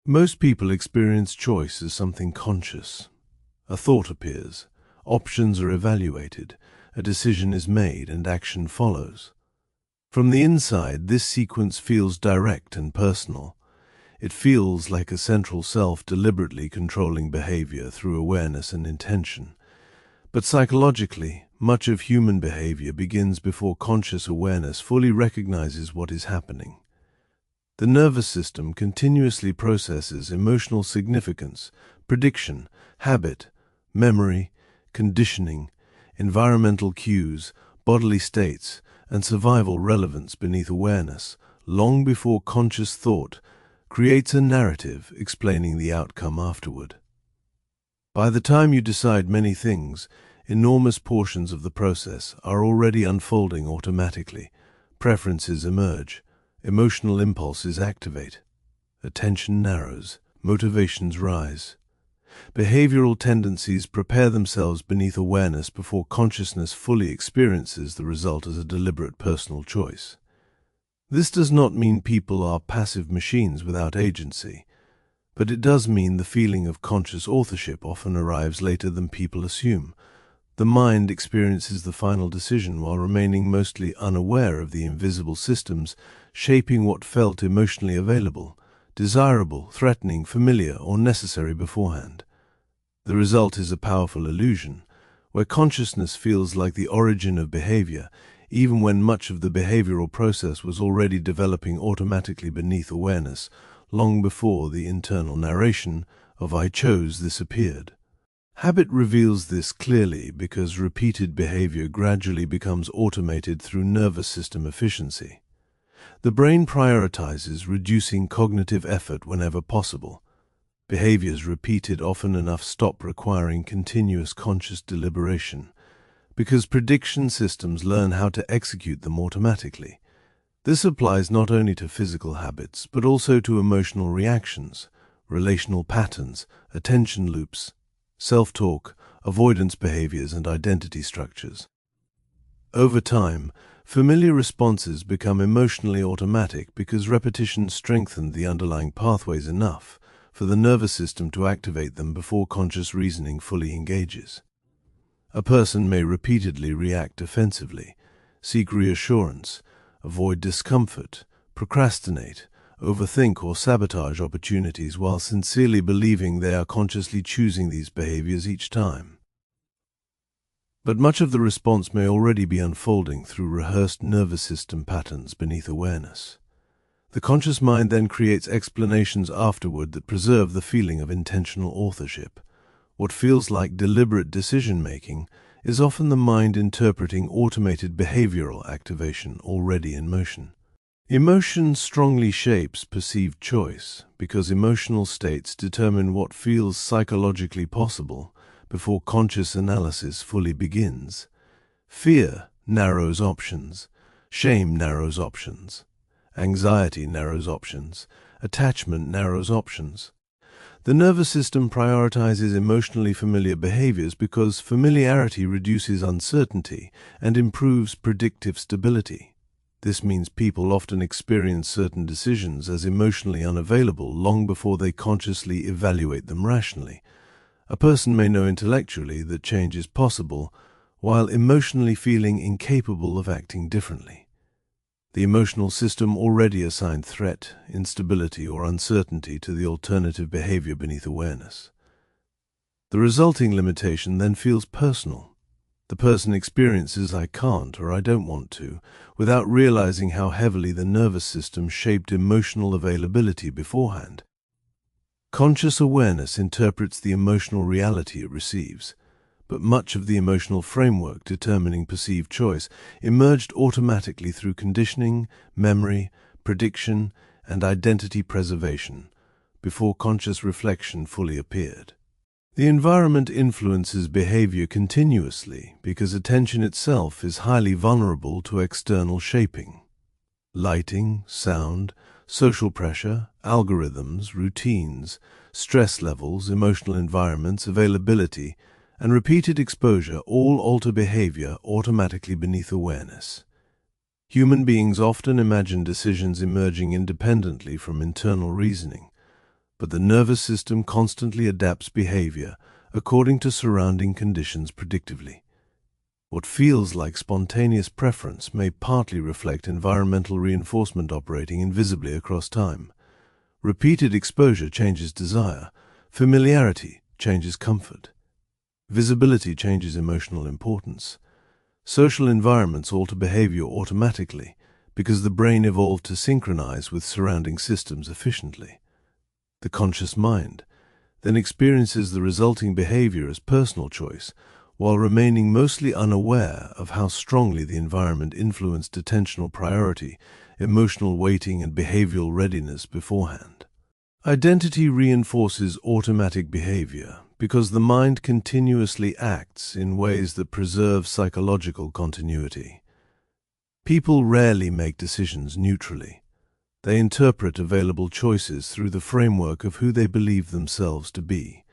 Most people experience choice as something conscious. A thought appears, options are evaluated, a decision is made, and action follows. From the inside, this sequence feels direct and personal. It feels like a central self deliberately controlling behavior through awareness and intention. But psychologically, much of human behavior begins before conscious awareness fully recognizes what is happening. The nervous system continuously processes emotional significance, prediction, habit, memory, conditioning, environmental cues, bodily states, and survival relevance beneath awareness, long before conscious thought creates a narrative explaining the outcome afterward. By the time you decide many things, enormous portions of the process are already unfolding automatically. Preferences emerge, emotional impulses activate, attention narrows, motivations rise. Behavioral tendencies prepare themselves beneath awareness before consciousness fully experiences the result as a deliberate personal choice. This does not mean people are passive machines without agency, but it does mean the feeling of conscious authorship often arrives later than people assume. The mind experiences the final decision while remaining mostly unaware of the invisible systems shaping what felt emotionally available, desirable, threatening, familiar, or necessary beforehand. The result is a powerful illusion, where consciousness feels like the origin of behavior, even when much of the behavioral process was already developing automatically beneath awareness, long before the internal narration of "I chose this" appeared. Habit reveals this clearly because repeated behavior gradually becomes automated through nervous system efficiency. The brain prioritizes reducing cognitive effort whenever possible. Behaviors repeated often enough stop requiring continuous conscious deliberation, because prediction systems learn how to execute them automatically. This applies not only to physical habits, but also to emotional reactions, relational patterns, attention loops, self-talk, avoidance behaviors, and identity structures. Over time, familiar responses become emotionally automatic because repetition strengthens the underlying pathways enough for the nervous system to activate them before conscious reasoning fully engages. A person may repeatedly react defensively, seek reassurance, avoid discomfort, procrastinate, overthink, or sabotage opportunities while sincerely believing they are consciously choosing these behaviors each time. But much of the response may already be unfolding through rehearsed nervous system patterns beneath awareness. The conscious mind then creates explanations afterward that preserve the feeling of intentional authorship. What feels like deliberate decision-making is often the mind interpreting automated behavioral activation already in motion. Emotion strongly shapes perceived choice because emotional states determine what feels psychologically possible before conscious analysis fully begins. Fear narrows options, shame narrows options, anxiety narrows options, attachment narrows options. The nervous system prioritizes emotionally familiar behaviors because familiarity reduces uncertainty and improves predictive stability. This means people often experience certain decisions as emotionally unavailable long before they consciously evaluate them rationally. A person may know intellectually that change is possible, while emotionally feeling incapable of acting differently. The emotional system already assigned threat, instability, or uncertainty to the alternative behavior beneath awareness. The resulting limitation then feels personal. The person experiences "I can't" or "I don't want to," without realizing how heavily the nervous system shaped emotional availability beforehand. Conscious awareness interprets the emotional reality it receives, but much of the emotional framework determining perceived choice emerged automatically through conditioning, memory, prediction, and identity preservation, before conscious reflection fully appeared. The environment influences behavior continuously because attention itself is highly vulnerable to external shaping. Lighting, sound, social pressure, algorithms, routines, stress levels, emotional environments, availability, and repeated exposure all alter behavior automatically beneath awareness. Human beings often imagine decisions emerging independently from internal reasoning, but the nervous system constantly adapts behavior according to surrounding conditions predictively. What feels like spontaneous preference may partly reflect environmental reinforcement operating invisibly across time. Repeated exposure changes desire, familiarity changes comfort, visibility changes emotional importance. Social environments alter behavior automatically because the brain evolved to synchronize with surrounding systems efficiently. The conscious mind then experiences the resulting behavior as personal choice, while remaining mostly unaware of how strongly the environment influenced attentional priority, emotional weighting, and behavioral readiness beforehand. Identity reinforces automatic behavior because the mind continuously acts in ways that preserve psychological continuity. People rarely make decisions neutrally. They interpret available choices through the framework of who they believe themselves to be.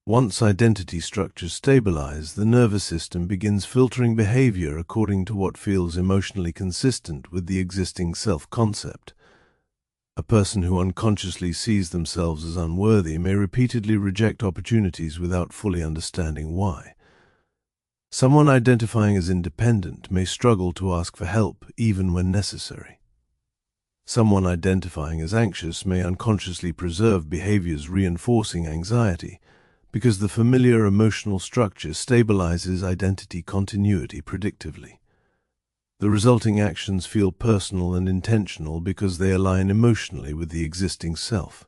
Once identity structures stabilize, the nervous system begins filtering behavior according to what feels emotionally consistent with the existing self-concept. A person who unconsciously sees themselves as unworthy may repeatedly reject opportunities without fully understanding why. Someone identifying as independent may struggle to ask for help even when necessary. Someone identifying as anxious may unconsciously preserve behaviors reinforcing anxiety, because the familiar emotional structure stabilizes identity continuity predictively. The resulting actions feel personal and intentional because they align emotionally with the existing self.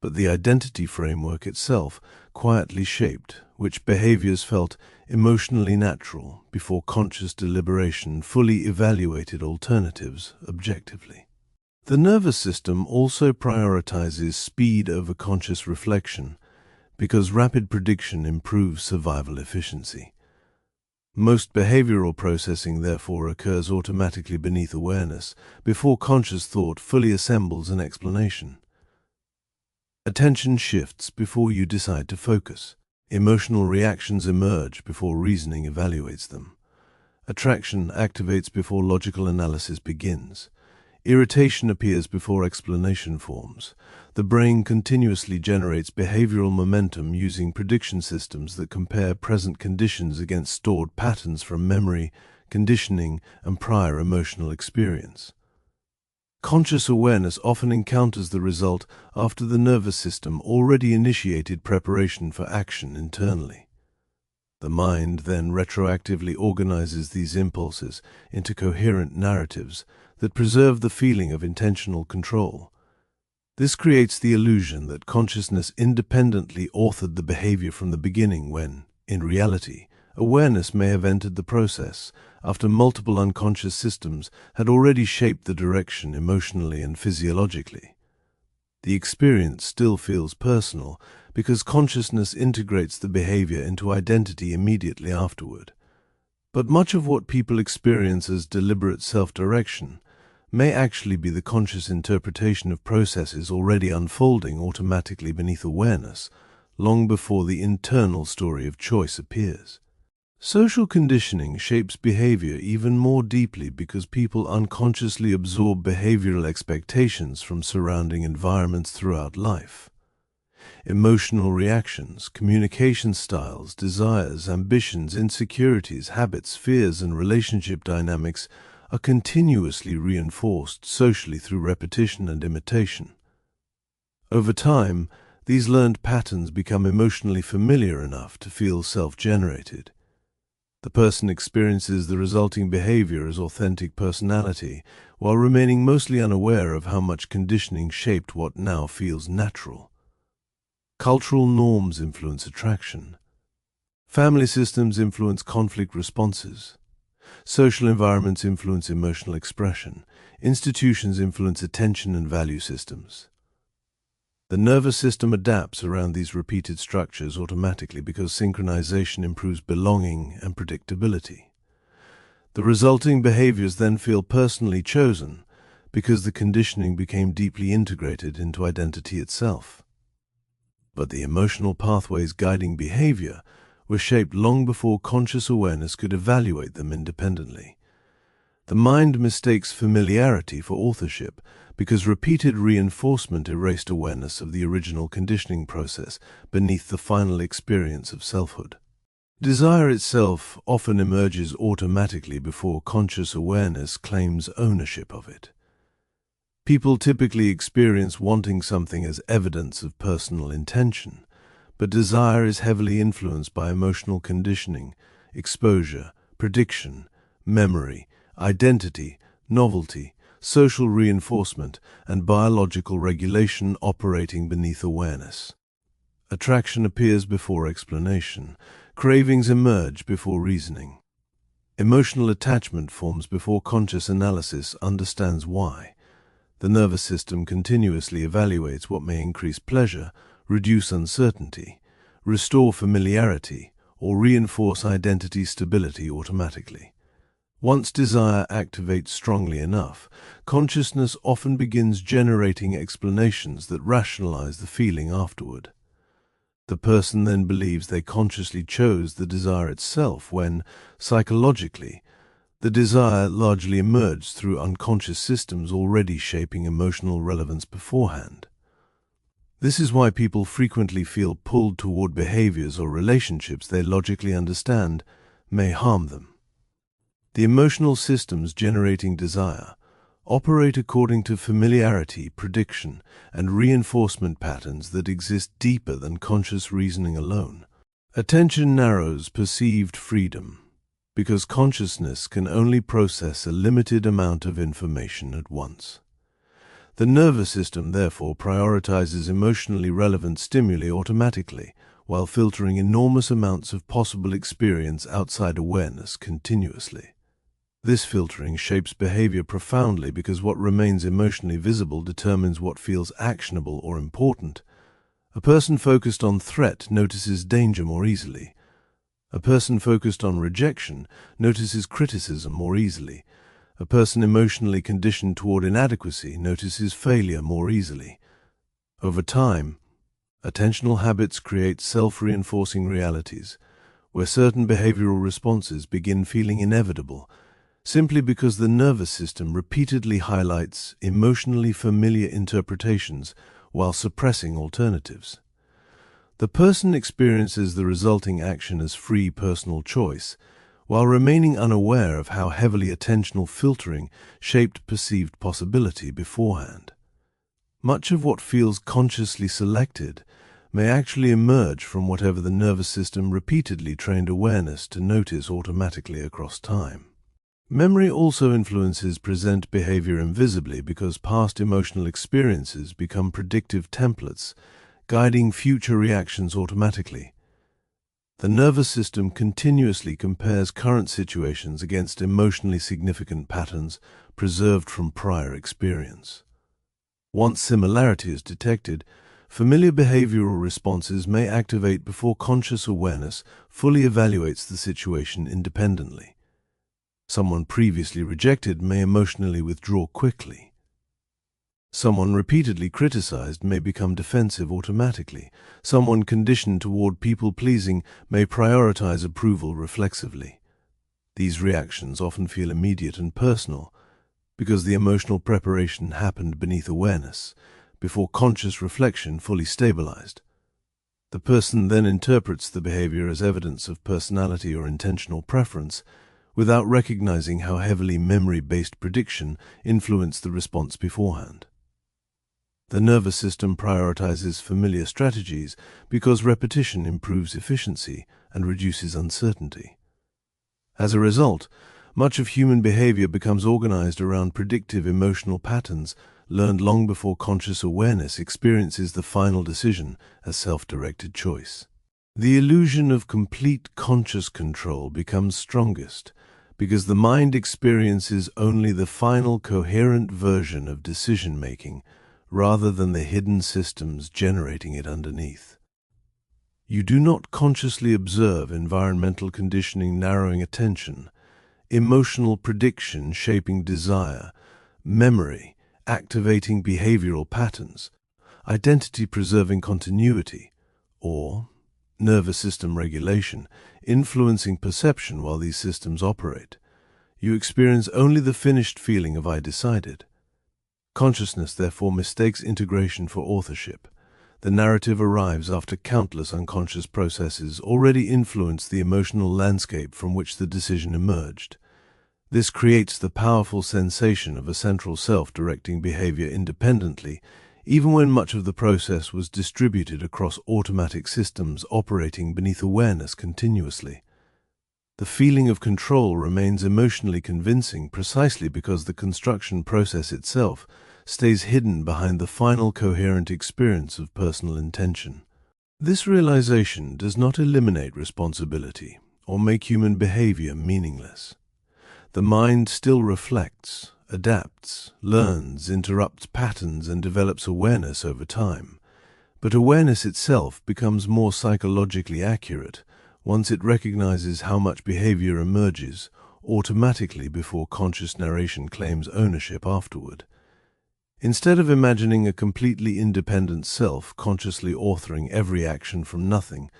But the identity framework itself quietly shaped which behaviors felt emotionally natural before conscious deliberation fully evaluated alternatives objectively. The nervous system also prioritizes speed over conscious reflection because rapid prediction improves survival efficiency. Most behavioral processing, therefore, occurs automatically beneath awareness before conscious thought fully assembles an explanation. Attention shifts before you decide to focus. Emotional reactions emerge before reasoning evaluates them. Attraction activates before logical analysis begins. Irritation appears before explanation forms. The brain continuously generates behavioral momentum using prediction systems that compare present conditions against stored patterns from memory, conditioning, and prior emotional experience. Conscious awareness often encounters the result after the nervous system already initiated preparation for action internally. The mind then retroactively organizes these impulses into coherent narratives that preserve the feeling of intentional control. This creates the illusion that consciousness independently authored the behavior from the beginning when, in reality, awareness may have entered the process after multiple unconscious systems had already shaped the direction emotionally and physiologically. The experience still feels personal because consciousness integrates the behavior into identity immediately afterward. But much of what people experience as deliberate self-direction may actually be the conscious interpretation of processes already unfolding automatically beneath awareness, long before the internal story of choice appears. Social conditioning shapes behavior even more deeply because people unconsciously absorb behavioral expectations from surrounding environments throughout life. Emotional reactions, communication styles, desires, ambitions, insecurities, habits, fears, and relationship dynamics are continuously reinforced socially through repetition and imitation. Over time, these learned patterns become emotionally familiar enough to feel self-generated. The person experiences the resulting behavior as authentic personality, while remaining mostly unaware of how much conditioning shaped what now feels natural. Cultural norms influence attraction. Family systems influence conflict responses. Social environments influence emotional expression. Institutions influence attention and value systems. The nervous system adapts around these repeated structures automatically because synchronization improves belonging and predictability. The resulting behaviors then feel personally chosen because the conditioning became deeply integrated into identity itself. But the emotional pathways guiding behavior were shaped long before conscious awareness could evaluate them independently. The mind mistakes familiarity for authorship because repeated reinforcement erased awareness of the original conditioning process beneath the final experience of selfhood. Desire itself often emerges automatically before conscious awareness claims ownership of it. People typically experience wanting something as evidence of personal intention, but desire is heavily influenced by emotional conditioning, exposure, prediction, memory, identity, novelty, social reinforcement, and biological regulation operating beneath awareness. Attraction appears before explanation. Cravings emerge before reasoning. Emotional attachment forms before conscious analysis understands why. The nervous system continuously evaluates what may increase pleasure, reduce uncertainty, restore familiarity, or reinforce identity stability automatically. Once desire activates strongly enough, consciousness often begins generating explanations that rationalize the feeling afterward. The person then believes they consciously chose the desire itself when, psychologically, the desire largely emerged through unconscious systems already shaping emotional relevance beforehand. This is why people frequently feel pulled toward behaviors or relationships they logically understand may harm them. The emotional systems generating desire operate according to familiarity, prediction, and reinforcement patterns that exist deeper than conscious reasoning alone. Attention narrows perceived freedom because consciousness can only process a limited amount of information at once. The nervous system therefore prioritizes emotionally relevant stimuli automatically, while filtering enormous amounts of possible experience outside awareness continuously. This filtering shapes behavior profoundly because what remains emotionally visible determines what feels actionable or important. A person focused on threat notices danger more easily. A person focused on rejection notices criticism more easily. A person emotionally conditioned toward inadequacy notices failure more easily. Over time, attentional habits create self-reinforcing realities, where certain behavioral responses begin feeling inevitable, simply because the nervous system repeatedly highlights emotionally familiar interpretations while suppressing alternatives. The person experiences the resulting action as free personal choice, while remaining unaware of how heavily attentional filtering shaped perceived possibility beforehand. Much of what feels consciously selected may actually emerge from whatever the nervous system repeatedly trained awareness to notice automatically across time. Memory also influences present behavior invisibly because past emotional experiences become predictive templates, guiding future reactions automatically. The nervous system continuously compares current situations against emotionally significant patterns preserved from prior experience. Once similarity is detected, familiar behavioral responses may activate before conscious awareness fully evaluates the situation independently. Someone previously rejected may emotionally withdraw quickly. Someone repeatedly criticized may become defensive automatically. Someone conditioned toward people-pleasing may prioritize approval reflexively. These reactions often feel immediate and personal because the emotional preparation happened beneath awareness, before conscious reflection fully stabilized. The person then interprets the behavior as evidence of personality or intentional preference, without recognizing how heavily memory-based prediction influenced the response beforehand. The nervous system prioritizes familiar strategies because repetition improves efficiency and reduces uncertainty. As a result, much of human behavior becomes organized around predictive emotional patterns learned long before conscious awareness experiences the final decision as self-directed choice. The illusion of complete conscious control becomes strongest because the mind experiences only the final coherent version of decision-making rather than the hidden systems generating it underneath. You do not consciously observe environmental conditioning narrowing attention, emotional prediction shaping desire, memory activating behavioral patterns, identity preserving continuity, or nervous system regulation influencing perception while these systems operate. You experience only the finished feeling of "I decided." Consciousness therefore mistakes integration for authorship. The narrative arrives after countless unconscious processes already influenced the emotional landscape from which the decision emerged. This creates the powerful sensation of a central self directing behavior independently, even when much of the process was distributed across automatic systems operating beneath awareness continuously. The feeling of control remains emotionally convincing precisely because the construction process itself stays hidden behind the final coherent experience of personal intention. This realization does not eliminate responsibility or make human behavior meaningless. The mind still reflects, adapts, learns, interrupts patterns, and develops awareness over time. But awareness itself becomes more psychologically accurate once it recognizes how much behavior emerges automatically before conscious narration claims ownership afterward. Instead of imagining a completely independent self consciously authoring every action from nothing,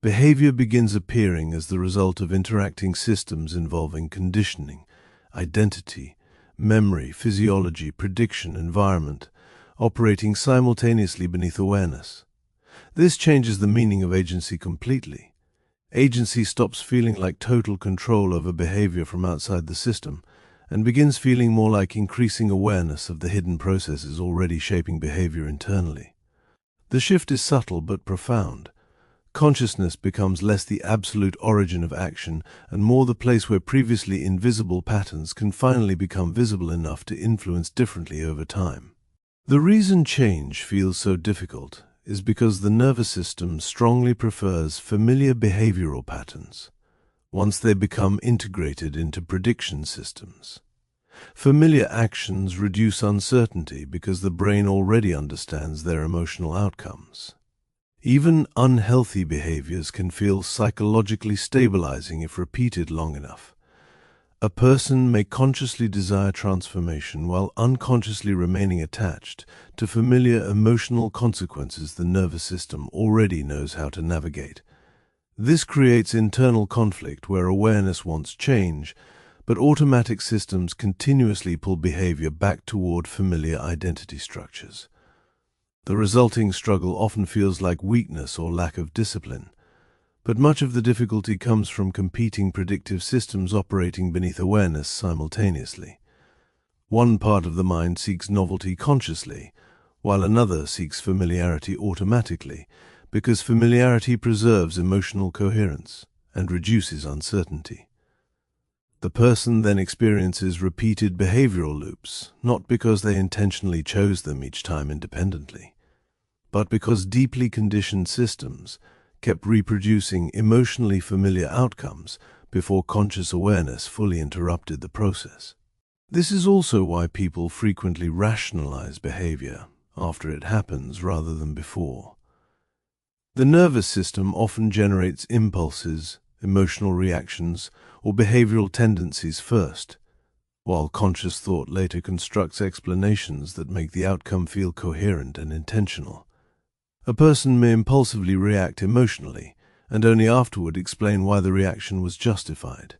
behavior begins appearing as the result of interacting systems involving conditioning, identity, memory, physiology, prediction, environment, operating simultaneously beneath awareness. This changes the meaning of agency completely. Agency stops feeling like total control over behavior from outside the system and begins feeling more like increasing awareness of the hidden processes already shaping behavior internally. The shift is subtle but profound. Consciousness becomes less the absolute origin of action and more the place where previously invisible patterns can finally become visible enough to influence differently over time. The reason change feels so difficult is because the nervous system strongly prefers familiar behavioral patterns once they become integrated into prediction systems. Familiar actions reduce uncertainty because the brain already understands their emotional outcomes. Even unhealthy behaviors can feel psychologically stabilizing if repeated long enough. A person may consciously desire transformation while unconsciously remaining attached to familiar emotional consequences the nervous system already knows how to navigate. This creates internal conflict where awareness wants change, but automatic systems continuously pull behavior back toward familiar identity structures. The resulting struggle often feels like weakness or lack of discipline, but much of the difficulty comes from competing predictive systems operating beneath awareness simultaneously. One part of the mind seeks novelty consciously, while another seeks familiarity automatically, because familiarity preserves emotional coherence and reduces uncertainty. The person then experiences repeated behavioral loops, not because they intentionally chose them each time independently, but because deeply conditioned systems kept reproducing emotionally familiar outcomes before conscious awareness fully interrupted the process. This is also why people frequently rationalize behavior after it happens rather than before. The nervous system often generates impulses, emotional reactions, or behavioral tendencies first, while conscious thought later constructs explanations that make the outcome feel coherent and intentional. A person may impulsively react emotionally, and only afterward explain why the reaction was justified.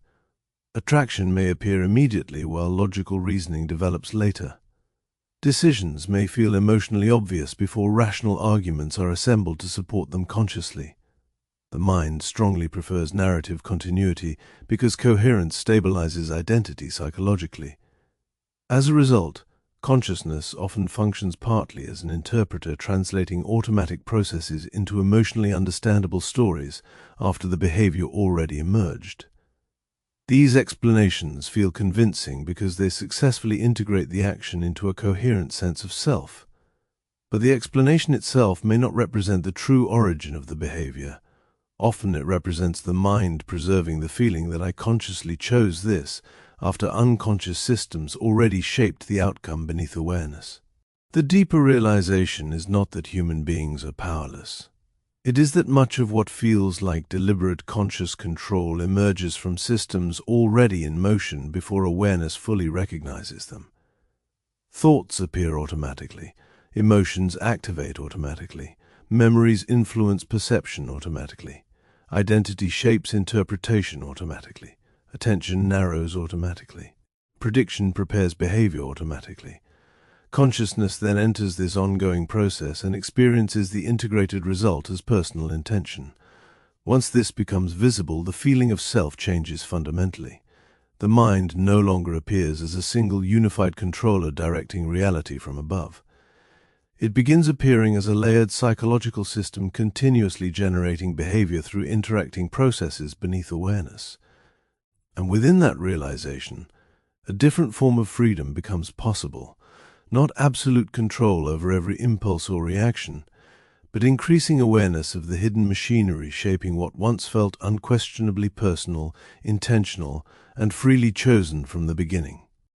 Attraction may appear immediately while logical reasoning develops later. Decisions may feel emotionally obvious before rational arguments are assembled to support them consciously. The mind strongly prefers narrative continuity because coherence stabilizes identity psychologically. As a result, consciousness often functions partly as an interpreter translating automatic processes into emotionally understandable stories after the behavior already emerged. These explanations feel convincing because they successfully integrate the action into a coherent sense of self. But the explanation itself may not represent the true origin of the behavior. Often it represents the mind preserving the feeling that I consciously chose this after unconscious systems already shaped the outcome beneath awareness. The deeper realization is not that human beings are powerless. It is that much of what feels like deliberate conscious control emerges from systems already in motion before awareness fully recognizes them. Thoughts appear automatically, emotions activate automatically, memories influence perception automatically, identity shapes interpretation automatically, Attention narrows automatically. Prediction prepares behavior automatically. Consciousness then enters this ongoing process and experiences the integrated result as personal intention. Once this becomes visible, the feeling of self changes fundamentally. The mind no longer appears as a single unified controller directing reality from above. It begins appearing as a layered psychological system continuously generating behavior through interacting processes beneath awareness. And within that realization, a different form of freedom becomes possible, not absolute control over every impulse or reaction, but increasing awareness of the hidden machinery shaping what once felt unquestionably personal, intentional, and freely chosen from the beginning.